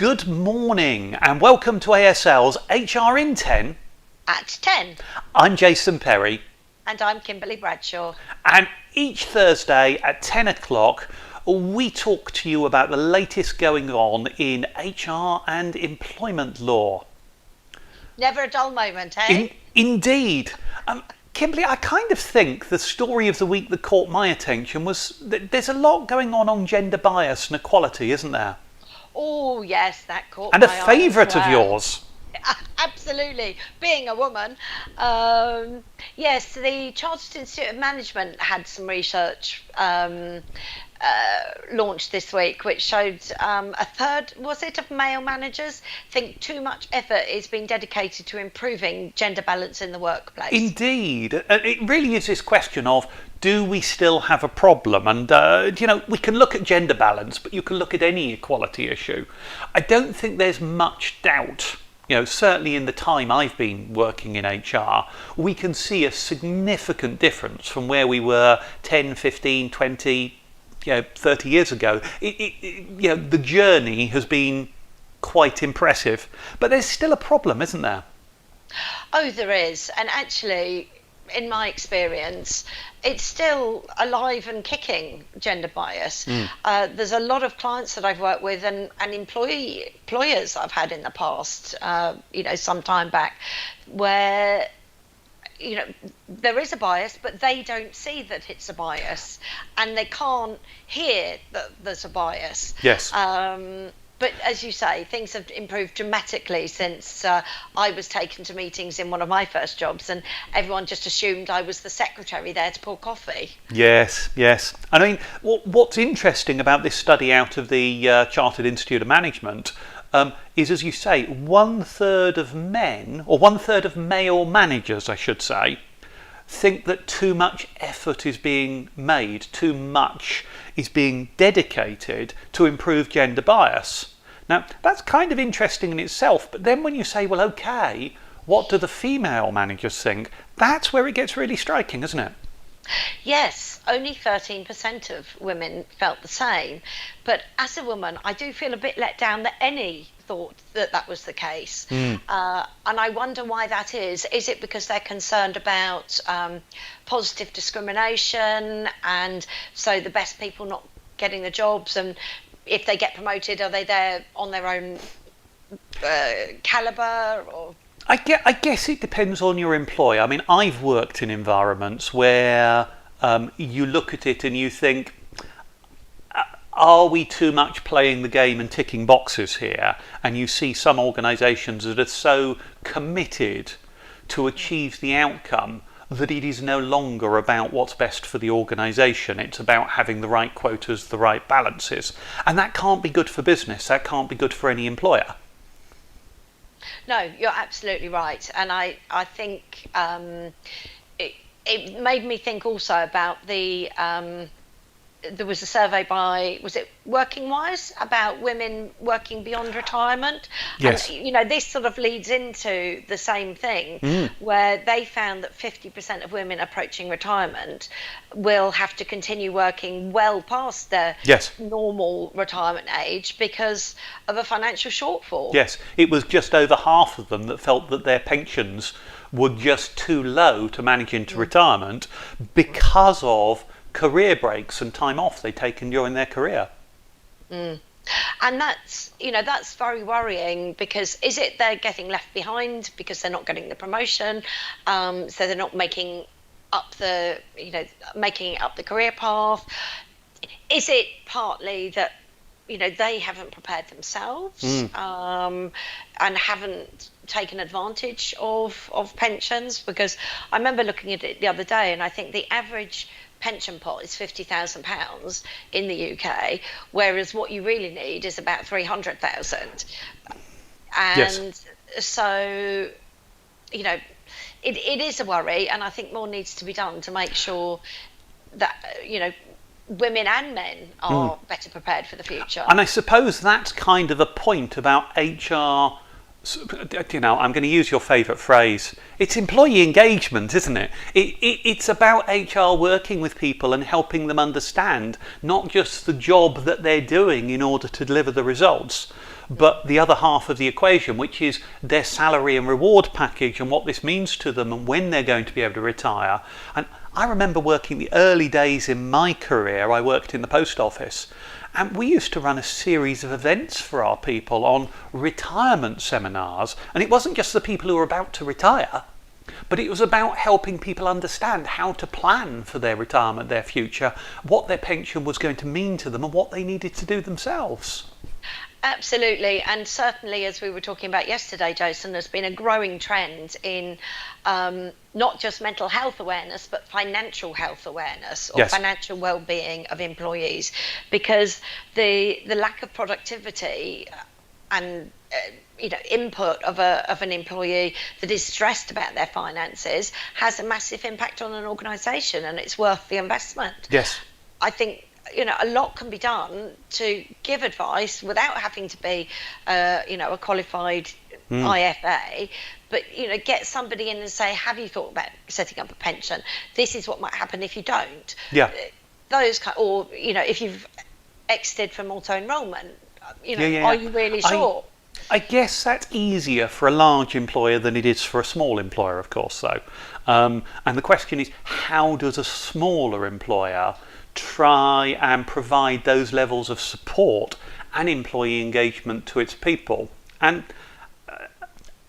Good morning and welcome to ASL's HR in 10 at 10. I'm Jason Perry. And I'm Kimberly Bradshaw. And each Thursday at 10 o'clock we talk to you about the latest going on in HR and employment law. Never a dull moment, eh? Indeed. Kimberly, I kind of think the story of the week that caught my attention was that there's a lot going on gender bias and equality, isn't there? Oh, yes, that caught my eye. And a favourite of yours. Absolutely. Being a woman. Yes, the Chartered Institute of Management had some research launched this week, which showed a third, was it, of male managers think too much effort is being dedicated to improving gender balance in the workplace. Indeed. It really is this question of, do we still have a problem? And, we can look at gender balance, but you can look at any equality issue. I don't think there's much doubt. Certainly in the time I've been working in HR, we can see a significant difference from where we were 10, 15, 20, 30 years ago. The journey has been quite impressive, but there's still a problem, isn't there? Oh, there is. And actually, in my experience, it's still alive and kicking, gender bias. There's a lot of clients that I've worked with and employers I've had in the past, some time back, where there is a bias, but they don't see that it's a bias, and they can't hear that there's a bias. Yes. But as you say, things have improved dramatically since I was taken to meetings in one of my first jobs, and everyone just assumed I was the secretary there to pour coffee. Yes. I mean, what's interesting about this study out of the Chartered Institute of Management is, as you say, 1/3 of men, or 1/3 of male managers, I should say, think that too much effort is being made, too much is being dedicated to improve gender bias. Now, that's kind of interesting in itself, but then when you say, well, okay, what do the female managers think? That's where it gets really striking, isn't it? Yes, only 13% of women felt the same. But as a woman, I do feel a bit let down that any thought that was the case. And I wonder why that is. Is it because they're concerned about positive discrimination, and so the best people not getting the jobs, and if they get promoted, are they there on their own calibre? Or I guess it depends on your employer. I mean, I've worked in environments where you look at it and you think, are we too much playing the game and ticking boxes here? And you see some organisations that are so committed to achieve the outcome that it is no longer about what's best for the organisation. It's about having the right quotas, the right balances. And that can't be good for business. That can't be good for any employer. No, you're absolutely right. And I think it made me think also about there was a survey by, was it Working Wise, about women working beyond retirement? Yes. And, this sort of leads into the same thing, where they found that 50% of women approaching retirement will have to continue working well past their normal retirement age because of a financial shortfall. Yes, it was just over half of them that felt that their pensions were just too low to manage into retirement because of career breaks and time off they'd taken during their career. And that's very worrying, because is it they're getting left behind because they're not getting the promotion, so they're not making up the career path? Is it partly that they haven't prepared themselves and haven't taken advantage of pensions? Because I remember looking at it the other day, and I think the average pension pot is £50,000 in the UK, whereas what you really need is about 300,000. And so, it is a worry, and I think more needs to be done to make sure that, women and men are better prepared for the future. And I suppose that's kind of the point about HR. I'm going to use your favourite phrase. It's employee engagement, isn't it? It's about HR working with people and helping them understand not just the job that they're doing in order to deliver the results, but the other half of the equation, which is their salary and reward package and what this means to them and when they're going to be able to retire. And I remember working the early days in my career. I worked in the post office, and we used to run a series of events for our people on retirement seminars. And it wasn't just the people who were about to retire, but it was about helping people understand how to plan for their retirement, their future, what their pension was going to mean to them and what they needed to do themselves. Absolutely, and certainly, as we were talking about yesterday, Jason, there's been a growing trend in not just mental health awareness, but financial health awareness, or Yes. financial well-being of employees, because the lack of productivity and input of an employee that is stressed about their finances has a massive impact on an organisation, and it's worth the investment. Yes. I think a lot can be done to give advice without having to be a qualified IFA, but get somebody in and say, have you thought about setting up a pension? This is what might happen if you don't. Yeah. Or if you've exited from auto enrollment, Yeah. are you really sure? I guess that's easier for a large employer than it is for a small employer, of course, though. And the question is, how does a smaller employer try and provide those levels of support and employee engagement to its people? And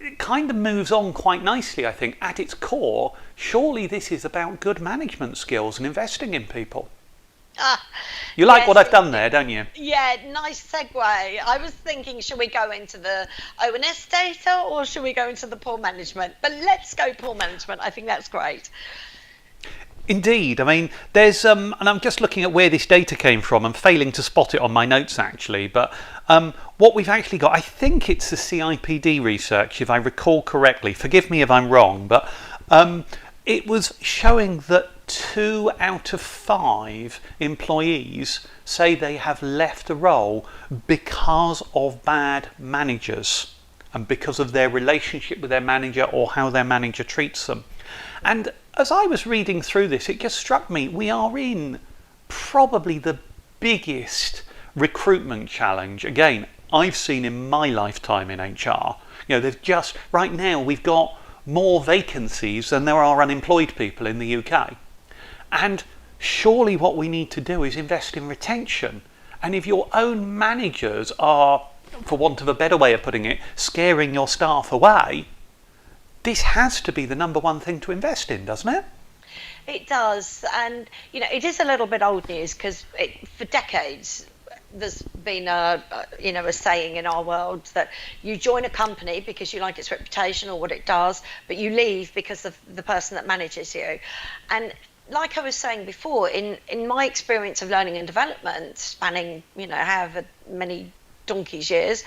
it kind of moves on quite nicely, I think. At its core, surely this is about good management skills and investing in people. You like Yes, what I've done there, don't you? Yeah, nice segue. I was thinking, should we go into the ONS data or should we go into the poor management? But let's go poor management. I think that's great. Indeed. I mean, there's and I'm just looking at where this data came from. I'm failing to spot it on my notes, actually. But what we've actually got, I think it's the CIPD research, if I recall correctly. Forgive me if I'm wrong, but it was showing that 2 out of 5 employees say they have left a role because of bad managers and because of their relationship with their manager or how their manager treats them. And as I was reading through this, it just struck me, we are in probably the biggest recruitment challenge, again, I've seen in my lifetime in HR. They've just, right now, we've got more vacancies than there are unemployed people in the UK. And surely what we need to do is invest in retention. And if your own managers are, for want of a better way of putting it, scaring your staff away, this has to be the number one thing to invest in, doesn't it? It does. And, it is a little bit old news because for decades, there's been a saying in our world that you join a company because you like its reputation or what it does, but you leave because of the person that manages you. And like I was saying before, in my experience of learning and development, spanning, however many donkey's years,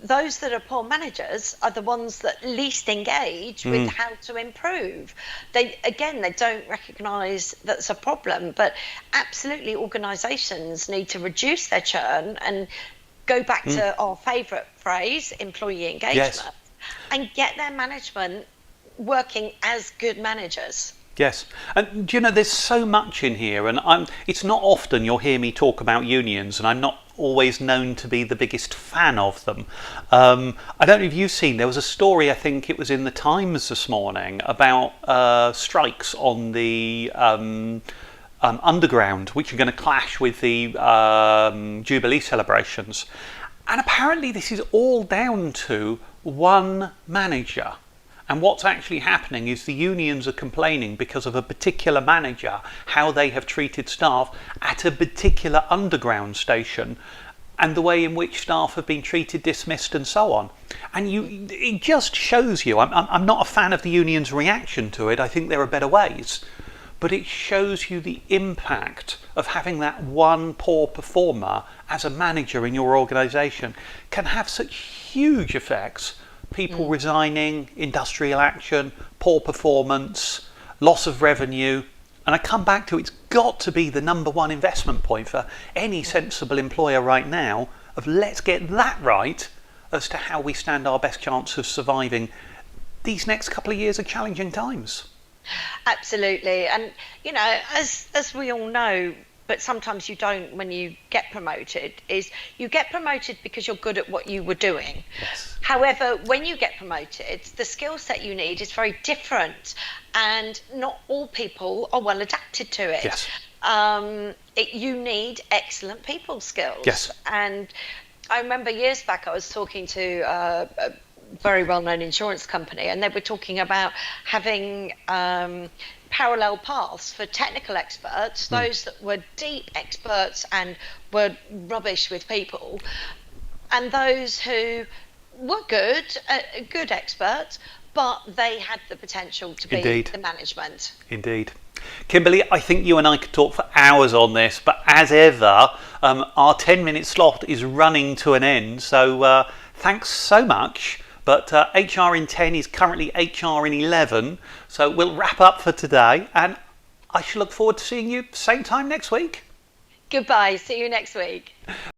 those that are poor managers are the ones that least engage with how to improve. They don't recognise that's a problem, but absolutely organisations need to reduce their churn and go back to our favourite phrase, employee engagement, Yes. and get their management working as good managers. Yes, and there's so much in here, and it's not often you'll hear me talk about unions, and I'm not always known to be the biggest fan of them. I don't know if you've seen, there was a story, I think it was in the Times this morning, about strikes on the Underground, which are going to clash with the Jubilee celebrations. And apparently this is all down to one manager. And what's actually happening is the unions are complaining because of a particular manager, how they have treated staff at a particular underground station and the way in which staff have been treated, dismissed and so on. And it just shows you, I'm not a fan of the union's reaction to it, I think there are better ways, but it shows you the impact of having that one poor performer as a manager in your organisation can have such huge effects. People resigning, industrial action, poor performance, loss of revenue. And I come back to, it's got to be the number one investment point for any sensible employer right now of let's get that right as to how we stand our best chance of surviving these next couple of years of challenging times. Absolutely. And, as we all know, but sometimes you don't when you get promoted, is you get promoted because you're good at what you were doing. Yes. However, when you get promoted, the skill set you need is very different, and not all people are well adapted to it. Yes. You need excellent people skills. Yes. And I remember years back I was talking to a very well-known insurance company, and they were talking about having parallel paths for technical experts, those that were deep experts and were rubbish with people, and those who were good experts, but they had the potential to be Indeed. the management. Indeed. Kimberly, I think you and I could talk for hours on this, but as ever, our 10-minute slot is running to an end. So thanks so much. But HR in 10 is currently HR in 11. So we'll wrap up for today, and I shall look forward to seeing you same time next week. Goodbye. See you next week.